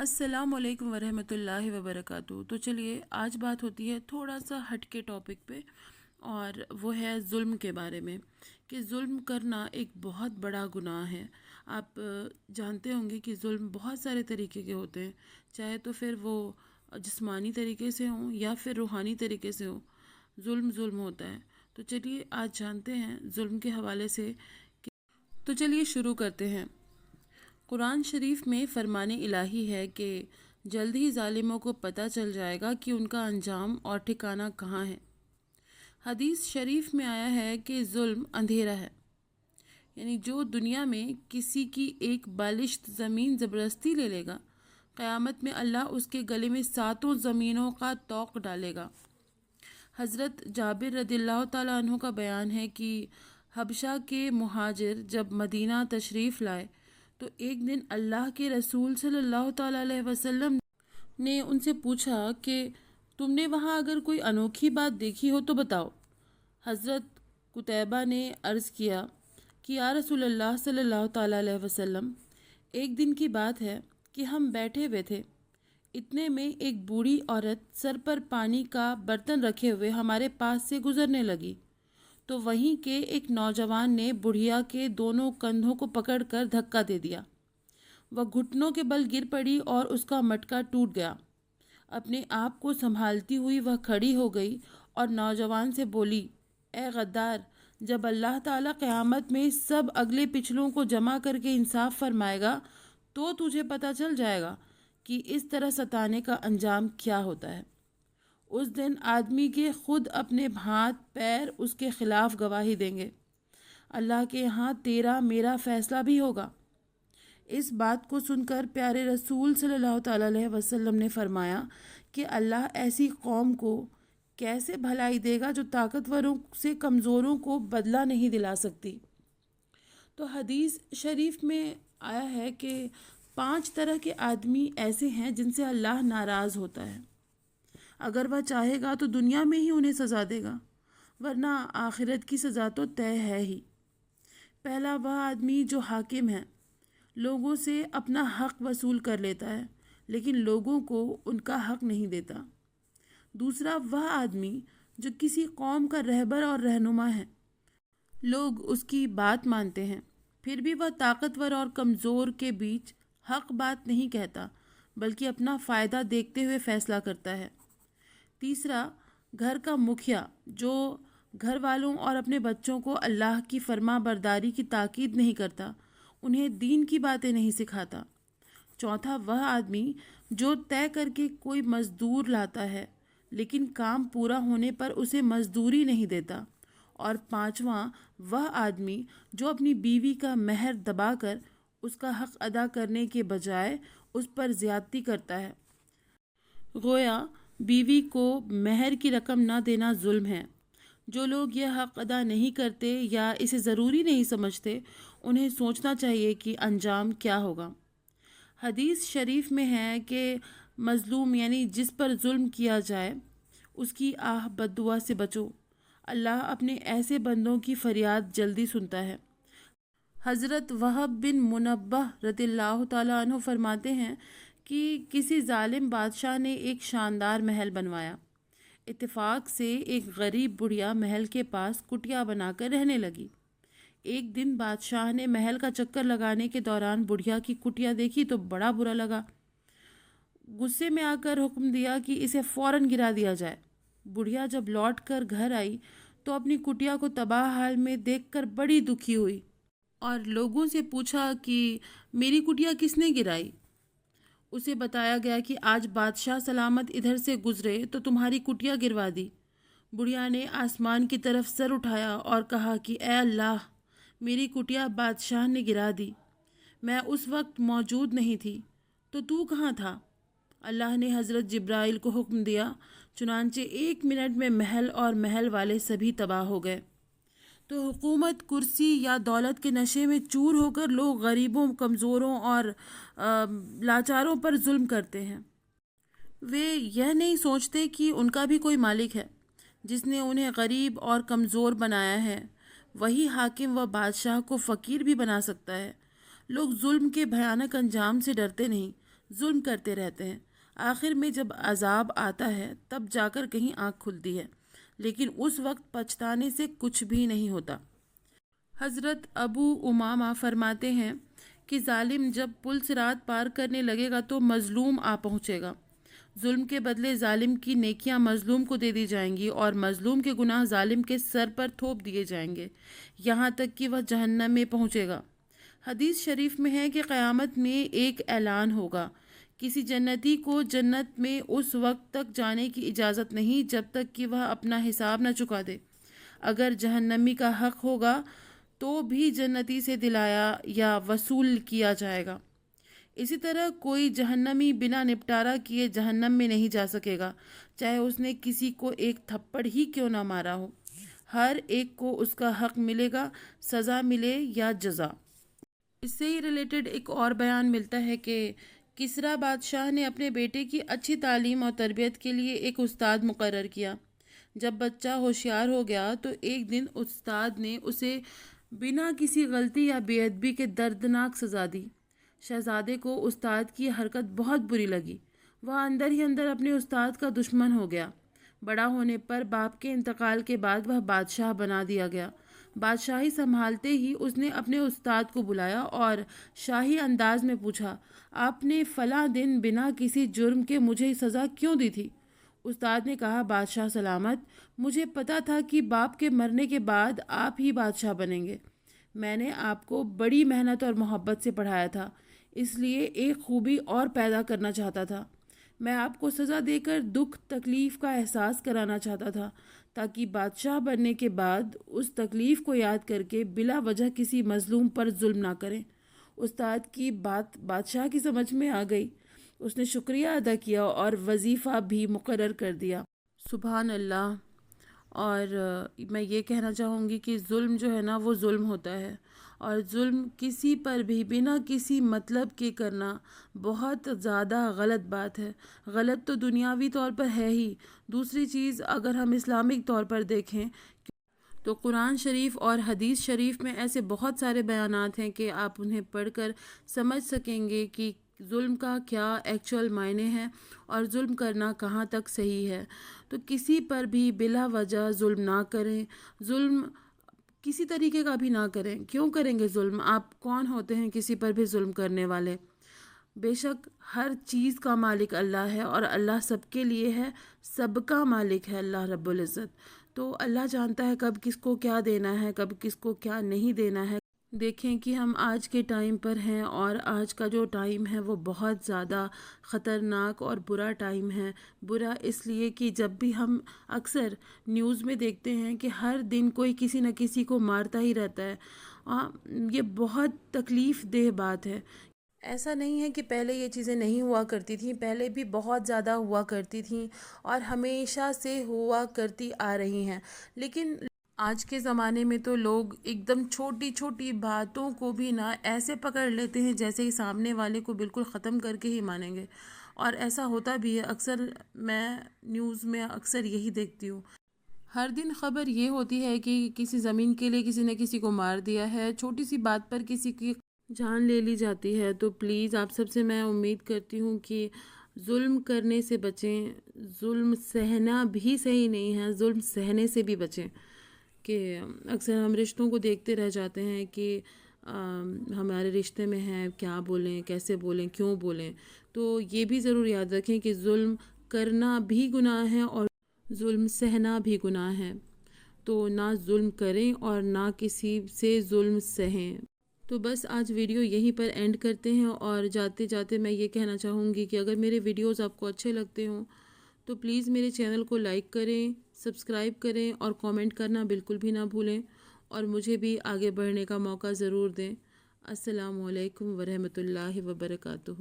अस्सलाम वालेकुम वरहमतुल्लाहि वबरकातुहू। तो चलिए आज बात होती है थोड़ा सा हटके टॉपिक पे, और वो है ज़ुल्म के बारे में कि ज़ुल्म करना एक बहुत बड़ा गुनाह है। आप जानते होंगे कि ज़ुल्म बहुत सारे तरीके के होते हैं, चाहे तो फिर वो जिस्मानी तरीके से हों या फिर रूहानी तरीके से हो। ज़ुल्म ज़ुल्म होता है। तो चलिए आज जानते हैं ज़ुल्म के हवाले से। तो चलिए शुरू करते हैं। कुरान शरीफ में फरमाने इलाही है कि जल्द ही जालिमों को पता चल जाएगा कि उनका अंजाम और ठिकाना कहाँ है। हदीस शरीफ में आया है कि जुल्म अंधेरा है, यानी जो दुनिया में किसी की एक बालिश्त ज़मीन ज़बरदस्ती ले लेगा, क़यामत में अल्लाह उसके गले में सातों ज़मीनों का तोक डालेगा। हज़रत जाबिर रदिल्लाहु ताला अन्हु का बयान है कि हबशा के मुहाजिर जब मदीना तशरीफ़ लाए तो एक दिन अल्लाह के रसूल सल्लल्लाहु ताला अलैहि वसल्लम ने उनसे पूछा कि तुमने वहाँ अगर कोई अनोखी बात देखी हो तो बताओ। हज़रत कुतैबा ने अर्ज़ किया कि या रसूलल्लाह सल्लल्लाहु ताला अलैहि वसल्लम, एक दिन की बात है कि हम बैठे हुए थे, इतने में एक बूढ़ी औरत सर पर पानी का बर्तन रखे हुए हमारे पास से गुजरने लगी, तो वहीं के एक नौजवान ने बुढ़िया के दोनों कंधों को पकड़कर धक्का दे दिया। वह घुटनों के बल गिर पड़ी और उसका मटका टूट गया। अपने आप को संभालती हुई वह खड़ी हो गई और नौजवान से बोली, ए गद्दार, जब अल्लाह ताला क़यामत में सब अगले पिछलों को जमा करके इंसाफ फरमाएगा तो तुझे पता चल जाएगा कि इस तरह सताने का अंजाम क्या होता है। उस दिन आदमी के खुद अपने हाथ पैर उसके खिलाफ गवाही देंगे। अल्लाह के यहाँ तेरा मेरा फैसला भी होगा। इस बात को सुनकर प्यारे रसूल सल्लल्लाहु ताला अलैहि वसल्लम ने फरमाया कि अल्लाह ऐसी कौम को कैसे भलाई देगा जो ताकतवरों से कमज़ोरों को बदला नहीं दिला सकती। तो हदीस शरीफ में आया है कि 5 तरह के आदमी ऐसे हैं जिनसे अल्लाह नाराज़ होता है। अगर वह चाहेगा तो दुनिया में ही उन्हें सज़ा देगा, वरना आखिरत की सज़ा तो तय है ही। पहला वह आदमी जो हाकिम है, लोगों से अपना हक वसूल कर लेता है लेकिन लोगों को उनका हक नहीं देता। दूसरा वह आदमी जो किसी कौम का रहबर और रहनुमा है, लोग उसकी बात मानते हैं, फिर भी वह ताकतवर और कमज़ोर के बीच हक बात नहीं कहता बल्कि अपना फ़ायदा देखते हुए फ़ैसला करता है। तीसरा घर का मुखिया जो घर वालों और अपने बच्चों को अल्लाह की फर्मा बरदारी की ताकीद नहीं करता, उन्हें दीन की बातें नहीं सिखाता। चौथा वह आदमी जो तय करके कोई मज़दूर लाता है लेकिन काम पूरा होने पर उसे मज़दूरी नहीं देता। और पांचवा वह आदमी जो अपनी बीवी का महर दबाकर उसका हक अदा करने के बजाय उस पर ज़्यादती करता है। गोया बीवी को महर की रकम न देना जुल्म है। जो लोग यह हक अदा नहीं करते या इसे ज़रूरी नहीं समझते, उन्हें सोचना चाहिए कि अंजाम क्या होगा। हदीस शरीफ में है कि मज़लूम यानी जिस पर जुल्म किया जाए उसकी आह बद्दुआ से बचो। अल्लाह अपने ऐसे बंदों की फरियाद जल्दी सुनता है। हज़रत वहब बिन मुनब्बह रदिल्लाहु ताला अन्हु फरमाते हैं कि किसी जालिम बादशाह ने एक शानदार महल बनवाया। इत्तेफाक से एक गरीब बुढ़िया महल के पास कुटिया बनाकर रहने लगी। एक दिन बादशाह ने महल का चक्कर लगाने के दौरान बुढ़िया की कुटिया देखी तो बड़ा बुरा लगा। गुस्से में आकर हुक्म दिया कि इसे फ़ौरन गिरा दिया जाए। बुढ़िया जब लौट कर घर आई तो अपनी कुटिया को तबाह हाल में देखकर बड़ी दुखी हुई और लोगों से पूछा कि मेरी कुटिया किसने गिराई। उसे बताया गया कि आज बादशाह सलामत इधर से गुजरे तो तुम्हारी कुटिया गिरवा दी। बुढ़िया ने आसमान की तरफ सर उठाया और कहा कि ए अल्लाह, मेरी कुटिया बादशाह ने गिरा दी। मैं उस वक्त मौजूद नहीं थी, तो तू कहाँ था? अल्लाह ने हज़रत जिब्राइल को हुक्म दिया, चुनांचे 1 मिनट में महल और महल वाले सभी तबाह हो गए। तो हुकूमत, कुर्सी या दौलत के नशे में चूर होकर लोग गरीबों, कमज़ोरों और लाचारों पर जुल्म करते हैं। वे यह नहीं सोचते कि उनका भी कोई मालिक है जिसने उन्हें गरीब और कमज़ोर बनाया है। वही हाकिम व बादशाह को फ़कीर भी बना सकता है। लोग जुल्म के भयानक अंजाम से डरते नहीं, ظلم کرتے رہتے ہیں۔ آخر میں جب عذاب آتا ہے تب جا کر کہیں آنکھ کھلتی ہے، لیکن اس وقت پچھتانے سے کچھ بھی نہیں ہوتا۔ حضرت ابو امامہ فرماتے ہیں کہ ظالم جب پل صراط پار کرنے لگے گا تو مظلوم آ پہنچے گا۔ ظلم کے بدلے ظالم کی نیکیاں مظلوم کو دے دی جائیں گی اور مظلوم کے گناہ ظالم کے سر پر تھوپ دیے جائیں گے، یہاں تک کہ وہ جہنم میں پہنچے گا۔ حدیث شریف میں ہے کہ قیامت میں ایک اعلان ہوگا، کسی جنتی کو جنت میں اس وقت تک جانے کی اجازت نہیں جب تک کہ وہ اپنا حساب نہ چکا دے۔ اگر جہنمی کا حق ہوگا تو بھی جنتی سے دلایا یا وصول کیا جائے گا۔ اسی طرح کوئی جہنمی بنا نپٹارہ کیے جہنم میں نہیں جا سکے گا، چاہے اس نے کسی کو ایک تھپڑ ہی کیوں نہ مارا ہو۔ ہر ایک کو اس کا حق ملے گا، سزا ملے یا جزا۔ اس سے ہی ریلیٹڈ ایک اور بیان ملتا ہے کہ کسریٰ بادشاہ نے اپنے بیٹے کی اچھی تعلیم اور تربیت کے لیے ایک استاد مقرر کیا۔ جب بچہ ہوشیار ہو گیا تو ایک دن استاد نے اسے بنا کسی غلطی یا بے ادبی کے دردناک سزا دی۔ شہزادے کو استاد کی حرکت بہت بری لگی، وہ اندر ہی اندر اپنے استاد کا دشمن ہو گیا۔ بڑا ہونے پر باپ کے انتقال کے بعد وہ بادشاہ بنا دیا گیا۔ بادشاہی سنبھالتے ہی اس نے اپنے استاد کو بلایا اور شاہی انداز میں پوچھا، آپ نے فلاں دن بنا کسی جرم کے مجھے سزا کیوں دی تھی؟ استاد نے کہا، بادشاہ سلامت، مجھے پتا تھا کہ باپ کے مرنے کے بعد آپ ہی بادشاہ بنیں گے۔ میں نے آپ کو بڑی محنت اور محبت سے پڑھایا تھا، اس لیے ایک خوبی اور پیدا کرنا چاہتا تھا۔ میں آپ کو سزا دے کر دکھ تکلیف کا احساس کرانا چاہتا تھا تاکہ بادشاہ بننے کے بعد اس تکلیف کو یاد کر کے بلا وجہ کسی مظلوم پر ظلم نہ کریں۔ استاد کی بات بادشاہ کی سمجھ میں آ گئی، اس نے شکریہ ادا کیا اور وظیفہ بھی مقرر کر دیا۔ سبحان اللہ۔ اور میں یہ کہنا چاہوں گی کہ ظلم جو ہے نا وہ ظلم ہوتا ہے، اور ظلم کسی پر بھی بنا کسی مطلب کے کرنا بہت زیادہ غلط بات ہے۔ غلط تو دنیاوی طور پر ہے ہی، دوسری چیز اگر ہم اسلامک طور پر دیکھیں تو قرآن شریف اور حدیث شریف میں ایسے بہت سارے بیانات ہیں کہ آپ انہیں پڑھ کر سمجھ سکیں گے کہ ظلم کا کیا ایکچول معنی ہے اور ظلم کرنا کہاں تک صحیح ہے۔ تو کسی پر بھی بلا وجہ ظلم نہ کریں، ظلم کسی طریقے کا بھی نہ کریں۔ کیوں کریں گے ظلم؟ آپ کون ہوتے ہیں کسی پر بھی ظلم کرنے والے؟ بے شک ہر چیز کا مالک اللہ ہے اور اللہ سب کے لیے ہے، سب کا مالک ہے اللہ رب العزت۔ تو اللہ جانتا ہے کب کس کو کیا دینا ہے، کب کس کو کیا نہیں دینا ہے۔ دیکھیں کہ ہم آج کے ٹائم پر ہیں اور آج کا جو ٹائم ہے وہ بہت زیادہ خطرناک اور برا ٹائم ہے۔ برا اس لیے کہ جب بھی ہم اکثر نیوز میں دیکھتے ہیں کہ ہر دن کوئی کسی نہ کسی کو مارتا ہی رہتا ہے، یہ بہت تکلیف دہ بات ہے۔ ایسا نہیں ہے کہ پہلے یہ چیزیں نہیں ہوا کرتی تھیں، پہلے بھی بہت زیادہ ہوا کرتی تھیں اور ہمیشہ سے ہوا کرتی آ رہی ہیں، لیکن آج کے زمانے میں تو لوگ ایک دم چھوٹی چھوٹی باتوں کو بھی نہ ایسے پکڑ لیتے ہیں جیسے ہی سامنے والے کو بالکل ختم کر کے ہی مانیں گے، اور ایسا ہوتا بھی ہے۔ اکثر میں نیوز میں اکثر یہی دیکھتی ہوں، ہر دن خبر یہ ہوتی ہے کہ کسی زمین کے لیے کسی نے کسی کو مار دیا ہے، چھوٹی سی بات پر کسی کی جان لے لی جاتی ہے۔ تو پلیز آپ سب سے میں امید کرتی ہوں کہ ظلم کرنے سے بچیں، ظلم سہنا بھی صحیح نہیں ہے، ظلم سہنے سے بھی بچیں۔ کہ اکثر ہم رشتوں کو دیکھتے رہ جاتے ہیں کہ ہمارے رشتے میں ہیں، کیا بولیں، کیسے بولیں، کیوں بولیں۔ تو یہ بھی ضرور یاد رکھیں کہ ظلم کرنا بھی گناہ ہے اور ظلم سہنا بھی گناہ ہے۔ تو نہ ظلم کریں اور نہ کسی سے ظلم سہیں۔ تو بس آج ویڈیو یہیں پر اینڈ کرتے ہیں، اور جاتے جاتے میں یہ کہنا چاہوں گی کہ اگر میرے ویڈیوز آپ کو اچھے لگتے ہوں تو پلیز میرے چینل کو لائک کریں، سبسکرائب کریں اور کامنٹ کرنا بالکل بھی نہ بھولیں، اور مجھے بھی آگے بڑھنے کا موقع ضرور دیں۔ السلام علیکم ورحمۃ اللہ وبرکاتہ۔